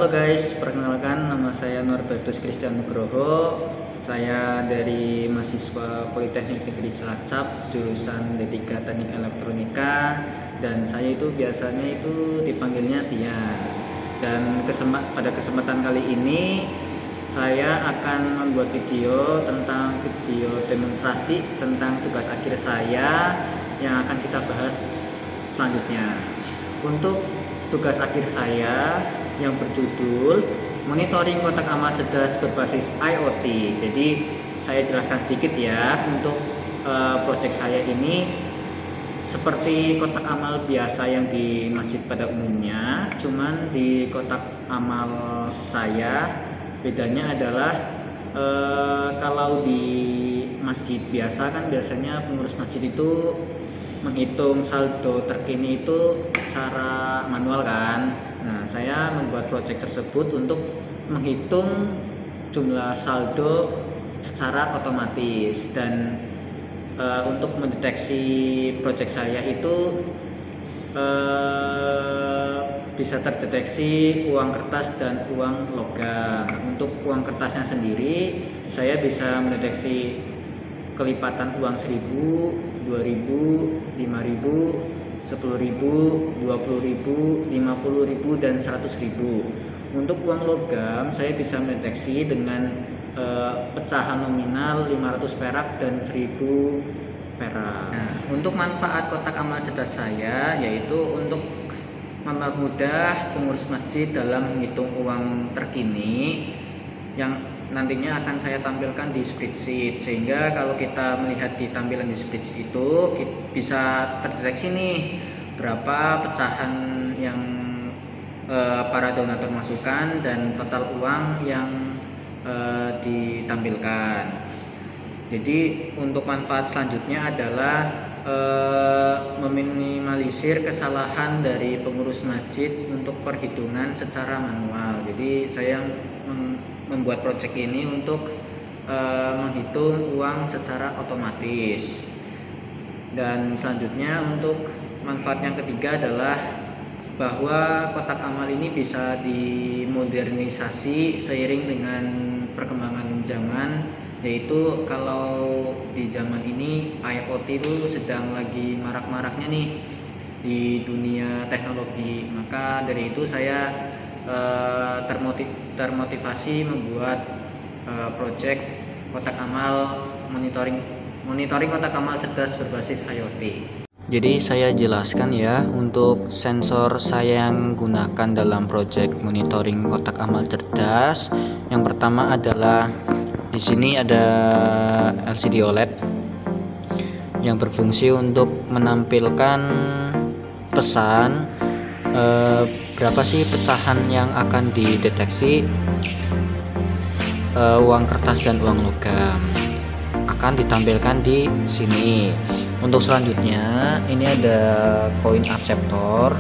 Halo guys, perkenalkan nama saya Norbertus Christian Nugroho. Saya dari mahasiswa Politeknik Negeri Cilacap, jurusan D3 Teknik Elektronika, dan saya itu biasanya itu dipanggilnya Tian. Dan pada kesempatan kali ini saya akan membuat video demonstrasi tentang tugas akhir saya yang akan kita bahas selanjutnya. Untuk tugas akhir saya yang berjudul monitoring kotak amal cerdas berbasis IoT. Jadi saya jelaskan sedikit ya, untuk proyek saya ini seperti kotak amal biasa yang di masjid pada umumnya, cuman di kotak amal saya bedanya adalah kalau di masjid biasa kan biasanya pengurus masjid itu menghitung saldo terkini itu secara manual kan. Nah, saya membuat proyek tersebut untuk menghitung jumlah saldo secara otomatis, dan untuk mendeteksi proyek saya itu bisa terdeteksi uang kertas dan uang logam. Untuk uang kertasnya sendiri saya bisa mendeteksi kelipatan uang 1.000, 2.000, 5.000, 10.000, 20.000, 50.000, dan 100.000. Untuk uang logam saya bisa mendeteksi dengan pecahan nominal 500 perak dan 1.000 perak. Nah, untuk manfaat kotak amal cerdas saya yaitu untuk mempermudah pengurus masjid dalam menghitung uang terkini yang nantinya akan saya tampilkan di spreadsheet, sehingga kalau kita melihat di tampilan di spreadsheet itu bisa terdeteksi nih berapa pecahan yang para donatur masukkan dan total uang yang ditampilkan. Jadi untuk manfaat selanjutnya adalah meminimalisir kesalahan dari pengurus masjid untuk perhitungan secara manual. Jadi saya membuat proyek ini untuk menghitung uang secara otomatis. Dan selanjutnya untuk manfaat yang ketiga adalah bahwa kotak amal ini bisa dimodernisasi seiring dengan perkembangan zaman, yaitu kalau di zaman ini IoT itu sedang lagi marak-maraknya nih di dunia teknologi. Maka dari itu saya termotivasi membuat proyek kotak amal monitoring kotak amal cerdas berbasis IoT. Jadi saya jelaskan ya, untuk sensor saya yang gunakan dalam proyek monitoring kotak amal cerdas. Yang pertama adalah di sini ada LCD OLED yang berfungsi untuk menampilkan pesan berapa sih pecahan yang akan dideteksi. Uang kertas dan uang logam akan ditampilkan di sini. Untuk selanjutnya ini ada koin acceptor,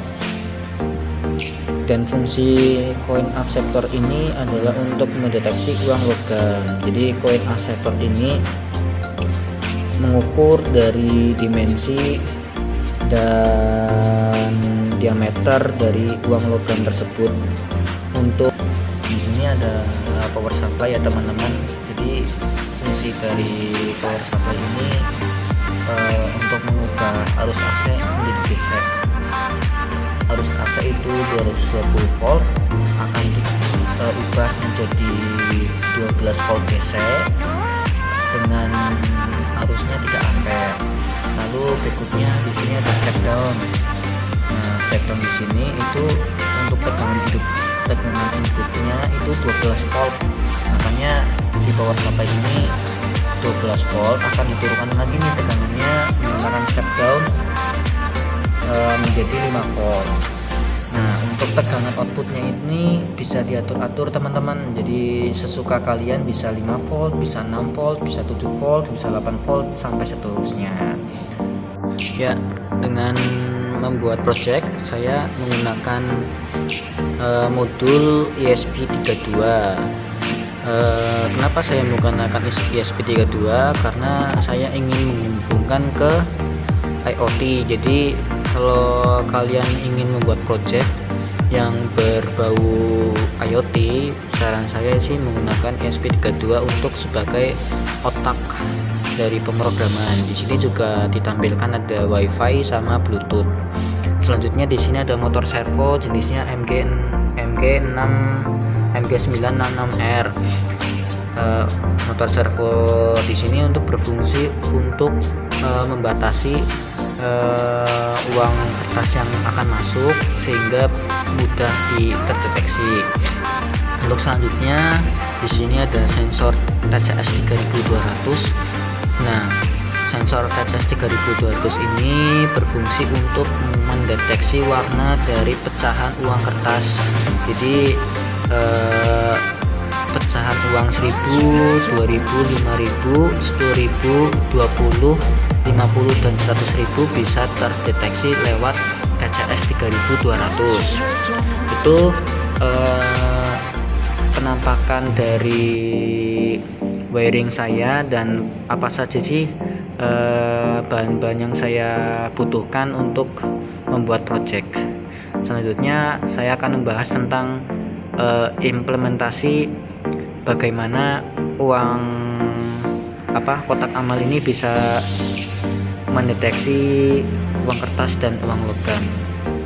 dan fungsi koin acceptor ini adalah untuk mendeteksi uang logam. Jadi koin acceptor ini mengukur dari dimensi dan diameter dari uang logam tersebut. Untuk di sini ada power supply ya teman-teman. Jadi fungsi dari power supply ini untuk mengubah arus AC menjadi DC. Arus AC itu 220 volt akan diubah menjadi 12 volt DC dengan arusnya 3 ampere. Lalu berikutnya di sini ada step down. Nah, step down di sini itu untuk tegangan inputnya itu 12 volt. Makanya di power supply ini 12 volt akan diturunkan lagi nih tegangannya menggunakan step down menjadi 5 volt. Nah, untuk tegangan outputnya ini bisa diatur-atur teman-teman. Jadi sesuka kalian, bisa 5 volt, bisa 6 volt, bisa 7 volt, bisa 8 volt sampai seterusnya. Ya, dengan membuat project saya menggunakan modul ESP32. Kenapa saya menggunakan ESP32? Karena saya ingin menghubungkan ke IoT. Jadi kalau kalian ingin membuat project yang berbau IoT, saran saya sih menggunakan ESP32 untuk sebagai otak dari pemrograman. Di sini juga ditampilkan ada WiFi sama Bluetooth. Selanjutnya di sini ada motor servo jenisnya MG966R. Motor servo di sini untuk berfungsi untuk membatasi uang kertas yang akan masuk sehingga mudah terdeteksi. Untuk selanjutnya di sini ada sensor TCS 3200. Nah, sensor TCS 3200 ini berfungsi untuk mendeteksi warna dari pecahan uang kertas. Jadi pecahan uang 1000, 2000, 5000, 10000, 20, 50 dan 100.000 bisa terdeteksi lewat TCS 3200. Itu penampakan dari wiring saya dan apa saja sih bahan-bahan yang saya butuhkan untuk membuat project. Selanjutnya saya akan membahas tentang implementasi bagaimana kotak amal ini bisa mendeteksi uang kertas dan uang logam.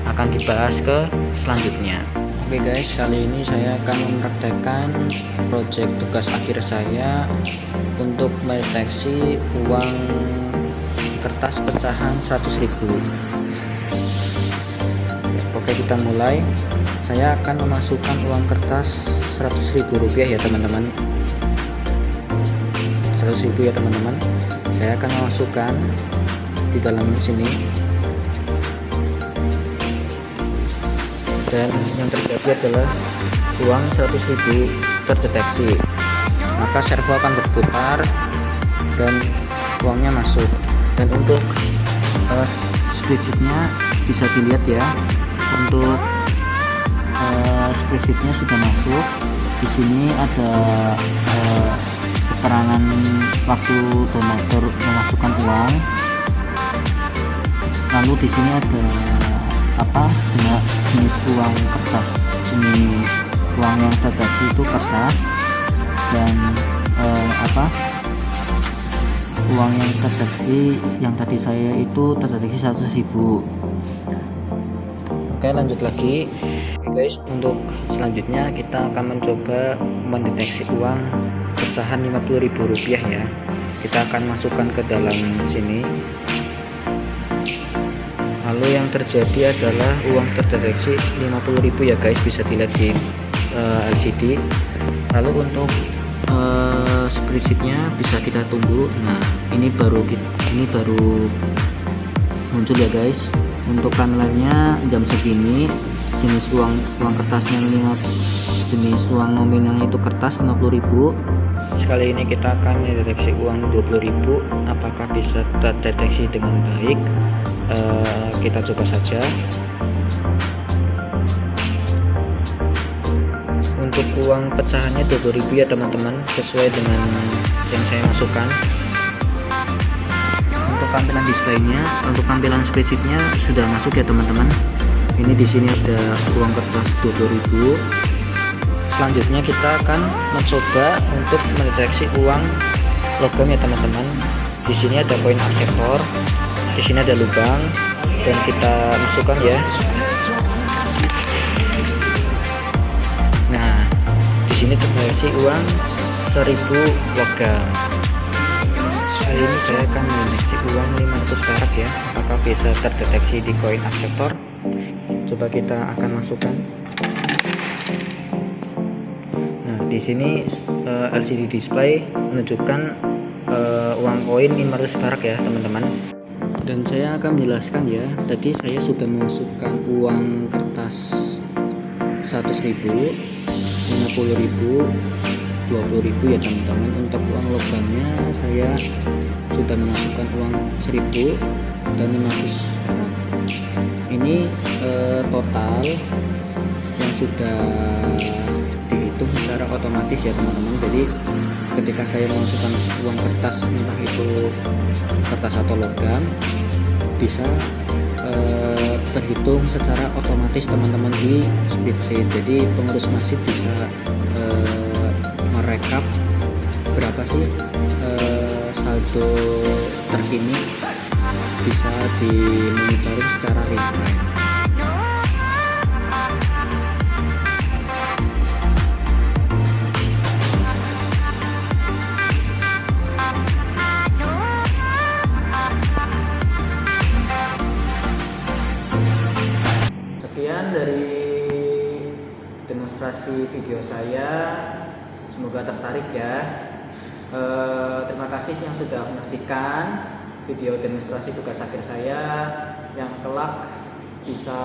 Akan dibahas ke selanjutnya. Oke guys, kali ini saya akan mempraktekkan project tugas akhir saya untuk mendeteksi uang kertas pecahan 100.000. Oke, kita mulai. Saya akan memasukkan uang kertas 100.000 rupiah ya teman-teman. 100.000 ya teman-teman. Saya akan memasukkan di dalam sini, dan yang terjadi adalah uang 100.000 terdeteksi. Maka servo akan berputar dan uangnya masuk. Dan untuk spreadsheetnya bisa dilihat ya, untuk spreadsheetnya sudah masuk. Di sini ada keterangan waktu donatur memasukkan uang. Lalu di sini ada jenis uang kertas, jenis uang yang terdeteksi itu kertas, dan uang yang terdeteksi yang tadi saya itu terdeteksi 100.000. Oke, lanjut lagi. Oke guys, untuk selanjutnya kita akan mencoba mendeteksi uang pecahan 50.000 rupiah ya. Kita akan masukkan ke dalam sini. Lalu yang terjadi adalah uang terdeteksi 50.000 ya guys, bisa dilihat di LCD. Lalu untuk spreadsheetnya bisa kita tunggu. Nah, ini baru muncul ya guys. Untuk timelinenya jam segini, jenis uang kertasnya jenis uang nominalnya itu kertas 50.000. Sekali ini kita akan mendeteksi uang 20.000. Apakah bisa terdeteksi dengan baik? Kita coba saja. Untuk uang pecahannya 20.000 ya teman-teman, sesuai dengan yang saya masukkan. Untuk tampilan displaynya, untuk tampilan spreadsheetnya sudah masuk ya teman-teman. Ini di sini ada uang kertas 20.000. Selanjutnya kita akan mencoba untuk mendeteksi uang logam ya teman-teman. Di sini ada koin akseptor, di sini ada lubang, dan kita masukkan ya. Nah, di sini terdeteksi uang 1.000 logam. Kali ini saya akan mendeteksi uang 500 perak ya. Apakah bisa terdeteksi di koin akseptor? Coba kita akan masukkan. Nah, di sini LCD display menunjukkan uang koin 500 perak ya teman-teman. Dan saya akan menjelaskan ya, tadi saya sudah memasukkan uang kertas 100.000, 50.000, 20.000 ya teman-teman. Untuk uang logamnya saya sudah memasukkan uang 1.000 dan 500 perak. Ini total yang sudah dihitung secara otomatis ya teman-teman. Jadi ketika saya memasukkan uang kertas, entah itu kertas atau logam, bisa terhitung secara otomatis teman-teman di spreadsheet. Jadi pengurus masjid bisa merekap berapa sih saldo terkini, bisa dimonitoring secara real time. Sekian dari demonstrasi video saya, semoga tertarik ya. Terima kasih yang sudah menyaksikan video demonstrasi tugas akhir saya, yang kelak bisa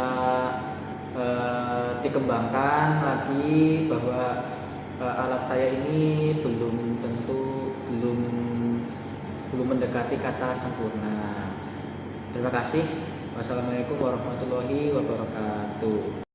dikembangkan lagi, bahwa alat saya ini belum mendekati kata sempurna. Terima kasih. Wassalamualaikum warahmatullahi wabarakatuh.